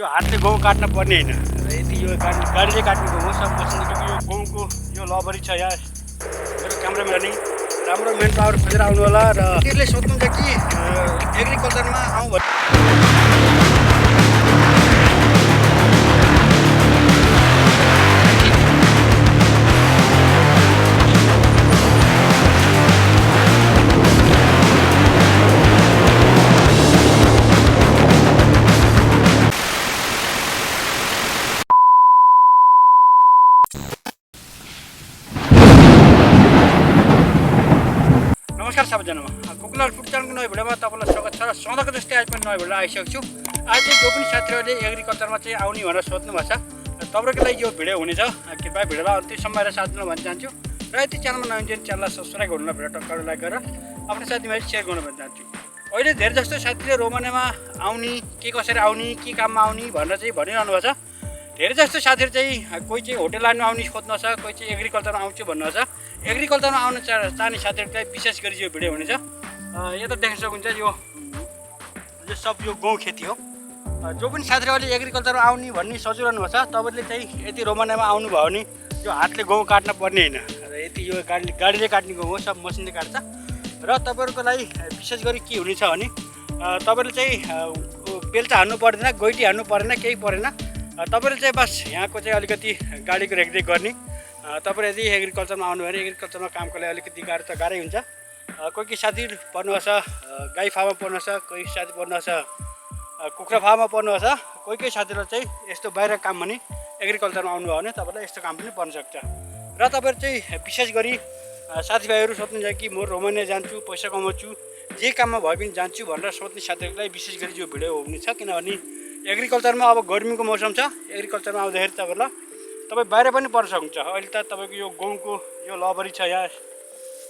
यो हातले गहुँ काट्न पर्ने होइन र यदि यो गाडीले काट्ने गहुँ हो सब मसिन यो गहुँको यो लबरी छ यहाँ मेरो क्यामेराम्यान नि राम्रो मेन पावर खोजेर आउनु होला र त्यसले सोध्नुहुन्छ कि एग्रिकल्चरमा आउँ नमस्कार सबैजनामा कुकुलर फुड च्यानलको नयाँ भिडियोमा तपाईँलाई स्वागत छ र सधैँको जस्तै आज पनि नयाँ भिडियो आइसकेको छु। आज चाहिँ जो पनि साथीहरूले एग्रिकल्चरमा चाहिँ आउने भनेर सोध्नु भएको छ र तपाईँको लागि यो भिडियो हुनेछ। कृपया भिडियोलाई अन्तिमसम्म हेरेर साथ दिनु भन्न चाहन्छु र यदि च्यानलमा नयाँ चाहिँ च्यानललाई सब्सक्राइब गर्नु भिडियो टक्कर लाइक गरेर आफ्नो साथीभाइ सेयर गर्नु भन्न चाहन्छु। अहिले धेरै जस्तो साथीले रोमानियामा आउने के कसरी आउने के काममा आउने भनेर चाहिँ भनिरहनु भएको छ। धेरै जस्तो साथीहरू चाहिँ कोही चाहिँ होटल लाइनमा आउने खोज्नु छ, कोही चाहिँ एग्रिकल्चरमा आउँछु भन्नु छ। एग्रिकल्चरमा आउन चाहने साथीहरूलाई विशेष गरी यो भिडियो हुनेछ। यता देख्न सक्नुहुन्छ यो सब यो गहुँ खेती हो। जो पनि साथीहरूले एग्रिकल्चरमा आउने भन्ने सोचिरहनु भएको छ तपाईँले चाहिँ यदि रोमानियामा आउनुभयो भने यो हातले गहुँ काट्न पर्ने होइन र यदि यो गाडीले काट्ने गहुँ हो सब मसिनले काट्छ। र तपाईँहरूको लागि विशेष गरी के हुनेछ भने तपाईँले चाहिँ बेल्चा हान्नु पर्दैन, गोइटी हान्नु परेन, केही परेन। तपाईँले चाहिँ बस यहाँको चाहिँ अलिकति गाडीको रेखदेख गर्ने। तपाईँले यदि एग्रिकल्चरमा आउनु भने एग्रिकल्चरमा कामको लागि अलिकति गाह्रो त गाह्रै हुन्छ। कोही साथी पर्नुहोस् गाई फार्ममा पर्नुहोस्, कोही साथी पर्नुहोस् कुखुरा फार्ममा पर्नुहोस्, कोही साथीहरू चाहिँ यस्तो बाहिर काम भने एग्रिकल्चरमा आउनुभयो भने तपाईँलाई यस्तो काम पनि पर्न सक्छ। र तपाईँहरू चाहिँ विशेष गरी साथीभाइहरू सोध्नुहुन्छ कि म रोमानिया जान्छु, पैसा कमाउँछु, जे काममा भए पनि जान्छु भनेर सोध्ने साथीहरूलाई विशेष गरी यो भिडियो हुनेछ। किनभने एग्रिकल्चरमा अब गर्मीको मौसम छ, एग्रिकल्चरमा आउँदाखेरि तपाईँ बाहिर पनि पर्न सक्नुहुन्छ। अहिले त तपाईँको यो गहुँको यो लबरी छ यहाँ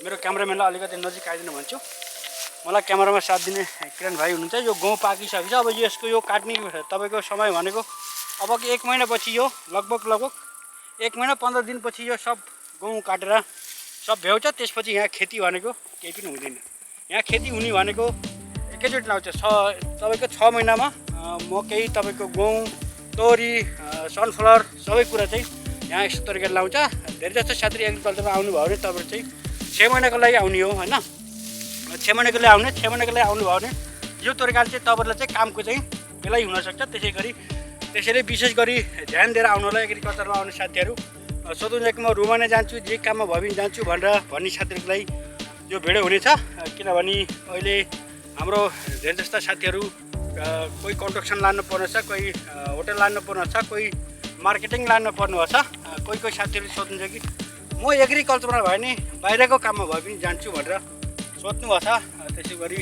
मेरो क्यामेराम्यानलाई अलिकति नजिक आइदिनु भन्छु। मलाई क्यामेरामा साथ दिने किरण भाइ हुनुहुन्छ। यो गहुँ पाकिसकेको छ। अब यसको यो काट्ने तपाईँको समय भनेको अब 1 महिनापछि यो लगभग 1 महिना 15 दिनपछि यो सब गहुँ काटेर सब भ्याउँछ। त्यसपछि यहाँ खेती भनेको केही पनि हुँदैन। यहाँ खेती हुने भनेको एकैचोटि लाउँछ। तपाईँको 6 महिनामा मकै, तपाईँको गहुँ, तोरी, सनफ्लावर सबै कुरा चाहिँ यहाँ यस्तो तरिकाले लाउँछ। धेरै जस्तो साथीले एग्रिकल्चरमा आउनुभयो भने तपाईँहरू चाहिँ 6 महिनाको लागि आउने हो होइन, 6 महिनाको लागि आउने, 6 महिनाको लागि आउनुभयो भने यो तरिकाले चाहिँ तपाईँहरूलाई चाहिँ कामको चाहिँ बेलै हुनसक्छ। त्यसैले विशेष गरी ध्यान दिएर आउनु होला। एग्रिकल्चरमा आउने साथीहरू सोध्नुहुन्छ कि म रोमानिया जान्छु, जे काममा भए पनि जान्छु भन्ने साथीहरूको लागि यो भिडियो हुनेछ। किनभने अहिले हाम्रो धेरै जस्ता साथीहरू कोही कन्स्ट्रक्सन लानु पर्ने छ, कोही होटल लानु पर्ने छ, कोही मार्केटिङ लानु पर्ने छ। कोही साथीहरूले सोध्नुहुन्छ कि म एग्रिकल्चरमा भयो भने बाहिरको काममा भए पनि जान्छु भनेर सोध्नुभएको छ। त्यसै गरी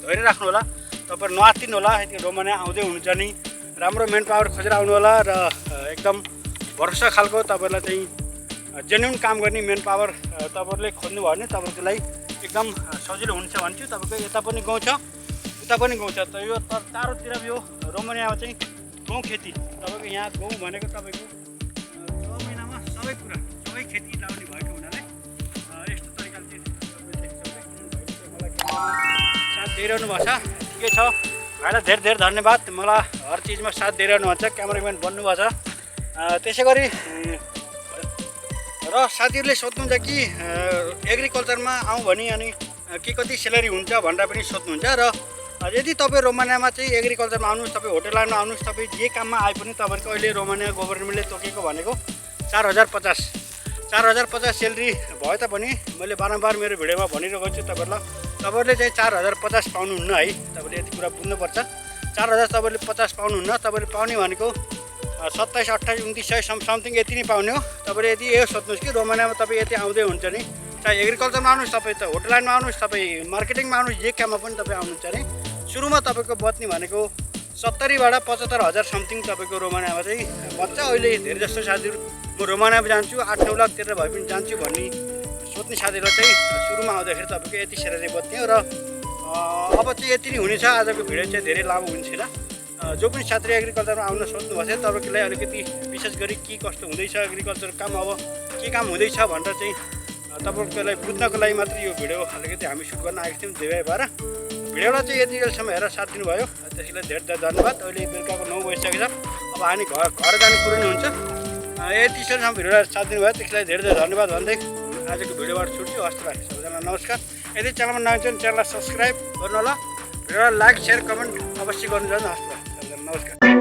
धैर्य राख्नु होला, तपाईँहरू नआत्तिनु होला। यदि रोमानिया आउँदै हुनुहुन्छ नि राम्रो मेन पावर खोजेर आउनु होला र एकदम भरोसा खालको तपाईँहरूलाई चाहिँ जेन्युन काम गर्ने मेन पावर तपाईँहरूले खोज्नुभयो भने तपाईँको लागि एकदम सजिलो हुन्छ भन्छु। तपाईँको यता पनि गाउँ छ, उता पनि गाउँ छ। त यो चारैतिर यो रोमानियामा चाहिँ गहुँ खेती तपाईँको यहाँ गहुँ भनेको तपाईँको 6 महिनामा सबै कुरा सबै खेती लाउने भएको हुनाले यस्तो तरिकाले चाहिँ मलाई साथ दिइरहनु भएको छ। ठिकै छ भाइलाई धेरै धेरै धन्यवाद। मलाई हर चिजमा साथ दिइरहनु भएको छ, क्यामेराम्यान बन्नुभएको छ। त्यसै गरी र साथीहरूले सोध्नुहुन्छ कि एग्रिकल्चरमा आउँ भने अनि के कति स्यालेरी हुन्छ भनेर पनि सोध्नुहुन्छ। र यदि तपाईँ रोमानियामा चाहिँ एग्रिकल्चरमा आउनुहोस्, तपाईँ होटल लाइनमा आउनुहोस्, तपाईँ जे काममा आए पनि तपाईँको अहिले रोमानिया गभर्मेन्टले तोकेको भनेको 4050 स्यालेरी भए तापनि मैले बारम्बार मेरो भिडियोमा भनिरहेको छु तपाईँहरूले चाहिँ 4050 पाउनुहुन्न है। तपाईँले यति कुरा बुझ्नुपर्छ। 4000 तपाईँले 50 पाउनुहुन्न। तपाईँले पाउने भनेको 27, 28, 2900 समथिङ यति नै पाउने हो। तपाईँले यदि यो सोध्नुहोस् कि रोमानियामा तपाईँ यति आउँदै हुन्छ नि, चाहे एग्रिकल्चरमा आउनुहोस्, तपाईँ त होटल लाइनमा आउनुहोस्, तपाईँ मार्केटिङमा आउनुहोस्, जे काममा पनि तपाईँ आउनुहुन्छ नि सुरुमा तपाईँको बच्ने भनेको 70बाट 75,000 समथिङ तपाईँको रोमानियामा चाहिँ बच्चा। अहिले धेरै जस्तो साथीहरू म रोमानियामा जान्छु 8-9 लाख तिरेर भए पनि जान्छु भन्ने सोध्ने साथीहरूलाई चाहिँ सुरुमा आउँदाखेरि तपाईँको यति स्यालेरी बच्ने हो। र अब चाहिँ यति नै हुनेछ। आजको भिडियो चाहिँ धेरै लामो हुने छैन। जो पनि साथीले एग्रिकल्चरमा आउन सोध्नुभएको छ तपाईँको लागि अलिकति विशेष गरी के कस्तो हुँदैछ एग्रिकल्चर काम, अब के काम हुँदैछ भनेर चाहिँ तपाईँको लागि बुझ्नको लागि मात्रै यो भिडियो अलिकति हामी सुट गर्न आएको थियौँ दुई भाइ भएर। भिडियोलाई चाहिँ यति बेलसम्म हेरेर साथ दिनुभयो त्यसको लागि धेरै धेरै धन्यवाद। अहिले बेलुकाको 9 बजिसकेको छ, अब हामी घर जाने कुरो नै हुन्छ। यति बेलसम्म भिडियोलाई साथ दिनुभयो त्यसको लागि धेरै धेरै धन्यवाद भन्दै आजको भिडियोबाट छुट्छु। हस्त बाई, सबैजनालाई नमस्कार। यदि च्यानलमा नयाँ छ भने च्यानललाई सब्सक्राइब गर्नु होला, भिडियोलाई लाइक सेयर कमेन्ट अवश्य गर्नु जानु। हस्त बाई, सबैजनालाई नमस्कार।